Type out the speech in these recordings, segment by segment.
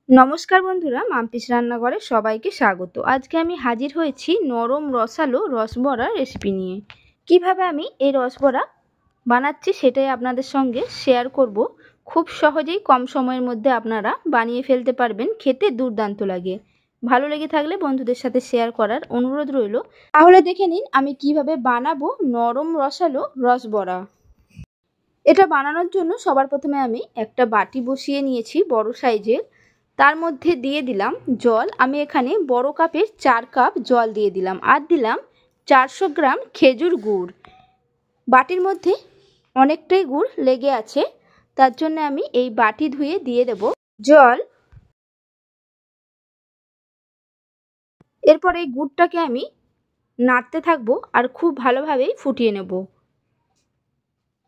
নমস্কার বন্ধুরা, মাম্পিস রান্নাঘরে সবাইকে স্বাগত। আজকে আমি হাজির হয়েছি নরম রসালো রসবড়া রেসিপি নিয়ে। কিভাবে আমি এই রসবড়া বানাচ্ছি সেটাই আপনাদের সঙ্গে শেয়ার করব। খুব সহজেই কম সময়ের মধ্যে আপনারা বানিয়ে ফেলতে পারবেন, খেতে দুর্দান্ত লাগে। ভালো লেগে থাকলে বন্ধুদের সাথে শেয়ার করার অনুরোধ রইল। তাহলে দেখে নিন আমি কিভাবে বানাবো নরম রসালো রসবড়া। এটা বানানোর জন্য সবার প্রথমে আমি একটা বাটি বসিয়ে নিয়েছি বড় সাইজের। তার মধ্যে দিয়ে দিলাম জল। আমি এখানে বড় কাপের 4 কাপ জল দিয়ে দিলাম। আর দিলাম 400 গ্রাম খেজুর গুড়। বাটির মধ্যে অনেকটাই গুড় লেগে আছে, তার জন্য আমি এই বাটি ধুয়ে দিয়ে দেব জল। এরপর এই গুড়টাকে আমি নাড়তে থাকবো আর খুব ভালোভাবেই ফুটিয়ে নেব।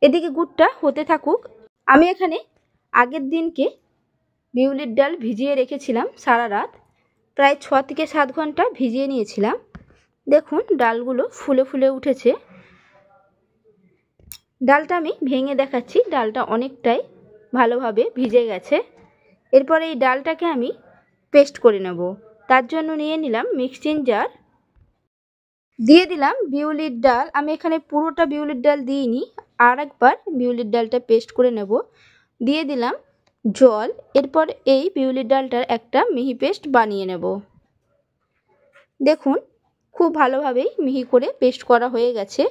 এদিকে গুড়টা হতে থাকুক। আমি এখানে আগের দিনকে বিউলির ডাল ভিজিয়ে রেখেছিলাম সারা রাত, প্রায় 6 থেকে 7 ঘন্টা ভিজিয়ে নিয়েছিলাম। দেখুন ডালগুলো ফুলে ফুলে উঠেছে। ডালটা আমি ভেঙে দেখাচ্ছি, ডালটা অনেকটাই ভালোভাবে ভিজে গেছে। এরপর এই ডালটাকে আমি পেস্ট করে নেব। তার জন্য নিয়ে নিলাম মিক্সিং জার, দিয়ে দিলাম বিউলির ডাল। আমি এখানে পুরোটা বিউলির ডাল দিইনি, আর একবার বিউলির ডালটা পেস্ট করে নেব। দিয়ে দিলাম জল। এরপর এই বিউলির ডালটার একটা মিহি পেস্ট বানিয়ে নেব। দেখুন খুব ভালোভাবেই মিহি করে পেস্ট করা হয়ে গেছে।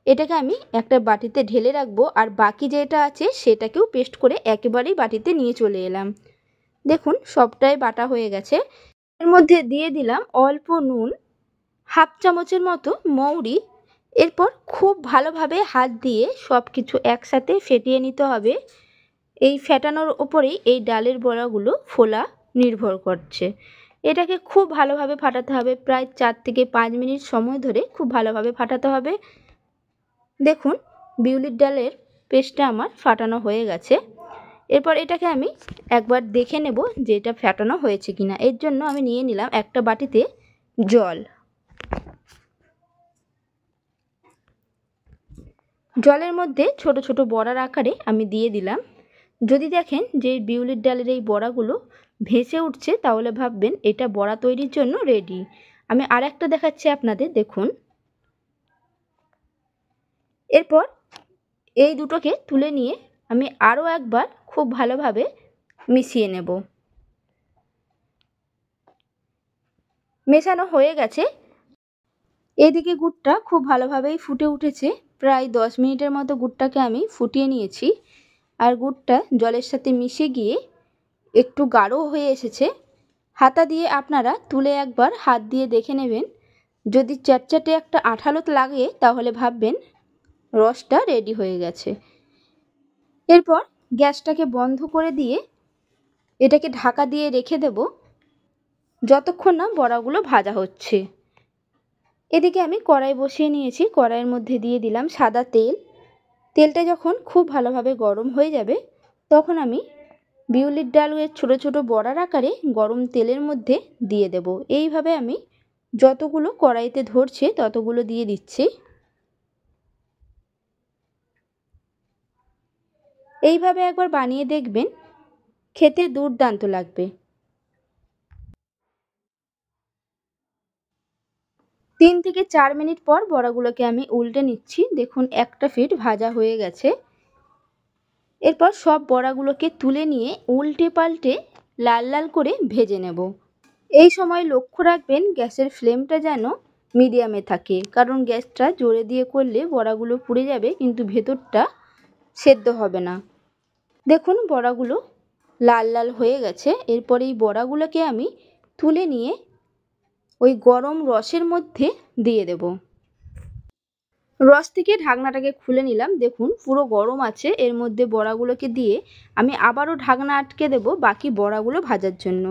এটাকে আমি একটা বাটিতে ঢেলে রাখবো, আর বাকি যেটা আছে সেটাকেও পেস্ট করে একেবারেই বাটিতে নিয়ে চলে এলাম। দেখুন সবটাই বাটা হয়ে গেছে। এর মধ্যে দিয়ে দিলাম অল্প নুন, হাফ চামচের মতো মৌরি। এরপর খুব ভালোভাবে হাত দিয়ে সব কিছু একসাথে ফেটিয়ে নিতে হবে। এই ফেটানোর ওপরেই এই ডালের বড়াগুলো ফোলা নির্ভর করছে। এটাকে খুব ভালোভাবে ফাটাতে হবে, প্রায় 4 থেকে 5 মিনিট সময় ধরে খুব ভালোভাবে ফাটাতে হবে। দেখুন বিউলির ডালের পেস্টটা আমার ফাটানো হয়ে গেছে। এরপর এটাকে আমি একবার দেখে নেব যে এটা ফাটানো হয়েছে কিনা। এর জন্য আমি নিয়ে নিলাম একটা বাটিতে জল। জলের মধ্যে ছোট ছোট বড়ার আকারে আমি দিয়ে দিলাম। যদি দেখেন যে বিউলির ডালের এই বড়াগুলো ভেসে উঠছে, তাহলে ভাববেন এটা বড়া তৈরির জন্য রেডি। আমি আর একটা দেখাচ্ছি আপনাদের, দেখুন। এরপর এই দুটোকে তুলে নিয়ে আমি আরও একবার খুব ভালোভাবে মিশিয়ে নেব। মেশানো হয়ে গেছে। এদিকে গুড়টা খুব ভালোভাবেই ফুটে উঠেছে। প্রায় 10 মিনিটের মতো গুড়টাকে আমি ফুটিয়ে নিয়েছি, আর গুড়টা জলের সাথে মিশে গিয়ে একটু গাঢ় হয়ে এসেছে। হাতা দিয়ে আপনারা তুলে একবার হাত দিয়ে দেখে নেবেন। যদি চ্যাটচ্যাটে একটা আঠালো লাগে তাহলে ভাববেন রসটা রেডি হয়ে গেছে। এরপর গ্যাসটাকে বন্ধ করে দিয়ে এটাকে ঢাকা দিয়ে রেখে দেব যতক্ষণ না বড়াগুলো ভাজা হচ্ছে। এদিকে আমি কড়াই বসিয়ে নিয়েছি। কড়াইয়ের মধ্যে দিয়ে দিলাম সাদা তেল। তেলটা যখন খুব ভালোভাবে গরম হয়ে যাবে, তখন আমি বিউলির ডালের ছোট ছোট বড়ার আকারে গরম তেলের মধ্যে দিয়ে দেব। এইভাবে আমি যতগুলো কড়াইতে ধরছে ততগুলো দিয়ে দিচ্ছি। এইভাবে একবার বানিয়ে দেখবেন, খেতে দুর্দান্ত লাগবে। 3 থেকে 4 মিনিট পর বড়াগুলোকে আমি উল্টে নিচ্ছি। দেখুন একটা পিঠ ভাজা হয়ে গেছে। এরপর সব বড়াগুলোকে তুলে নিয়ে উল্টে পাল্টে লাল লাল করে ভেজে নেব। এই সময় লক্ষ্য রাখবেন গ্যাসের ফ্লেমটা যেন মিডিয়ামে থাকে, কারণ গ্যাসটা জোরে দিয়ে করলে বড়াগুলো পুড়ে যাবে কিন্তু ভেতরটা সেদ্ধ হবে না। দেখুন বড়াগুলো লাল লাল হয়ে গেছে। এরপর এই বড়াগুলোকে আমি তুলে নিয়ে ওই গরম রসের মধ্যে দিয়ে দেব। রস থেকে ঢাকনাটাকে খুলে নিলাম। দেখুন পুরো গরম আছে। এর মধ্যে বড়াগুলোকে দিয়ে আমি আবারও ঢাকনা আটকে দেব বাকি বড়াগুলো ভাজার জন্য।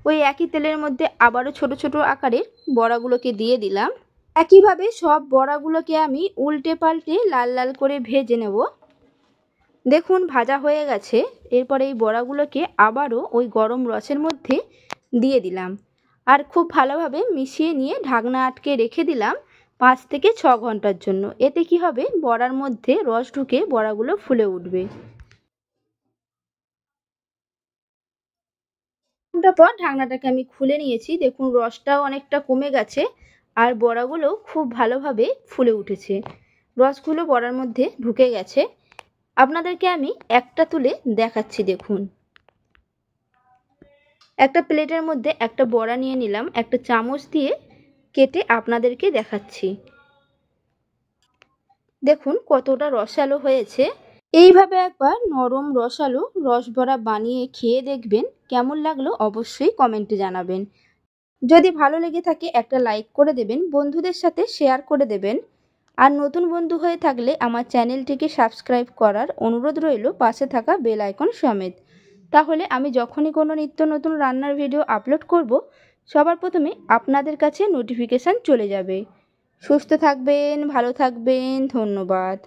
ওই একই তেলের মধ্যে আবারও ছোট ছোট আকারের বড়াগুলোকে দিয়ে দিলাম। একইভাবে সব বড়াগুলোকে আমি উল্টে পাল্টে লাল লাল করে ভেজে নেব। দেখুন ভাজা হয়ে গেছে। এরপর এই বড়াগুলোকে আবারও ওই গরম রসের মধ্যে দিয়ে দিলাম, আর খুব ভালোভাবে মিশিয়ে নিয়ে ঢাকনা আটকে রেখে দিলাম 5 থেকে 6 ঘন্টার জন্য। এতে কি হবে, বড়ার মধ্যে রস ঢুকে বড়াগুলো ফুলে উঠবে। ঘন্টা পর ঢাকনাটাকে আমি খুলে নিয়েছি। দেখুন রসটাও অনেকটা কমে গেছে আর বড়াগুলো খুব ভালোভাবে ফুলে উঠেছে। রসগুলো বড়ার মধ্যে ঢুকে গেছে। আপনাদেরকে আমি একটা তুলে দেখাচ্ছি। দেখুন একটা প্লেটের মধ্যে একটা বড়া নিয়ে নিলাম, একটা চামচ দিয়ে কেটে আপনাদেরকে দেখাচ্ছি। দেখুন কতটা রসালো হয়েছে। এইভাবে একবার নরম রসালো রসবড়া বানিয়ে খেয়ে দেখবেন, কেমন লাগলো অবশ্যই কমেন্টে জানাবেন। যদি ভালো লেগে থাকে একটা লাইক করে দেবেন, বন্ধুদের সাথে শেয়ার করে দেবেন। আর নতুন বন্ধু হয়ে থাকলে আমার চ্যানেলটিকে সাবস্ক্রাইব করার অনুরোধ রইল, পাশে থাকা বেল আইকন সমেত। তাহলে আমি যখনই কোনো নিত্য নতুন রান্নার ভিডিও আপলোড করব, সবার প্রথমে আপনাদের কাছে নোটিফিকেশান চলে যাবে। সুস্থ থাকবেন, ভালো থাকবেন, ধন্যবাদ।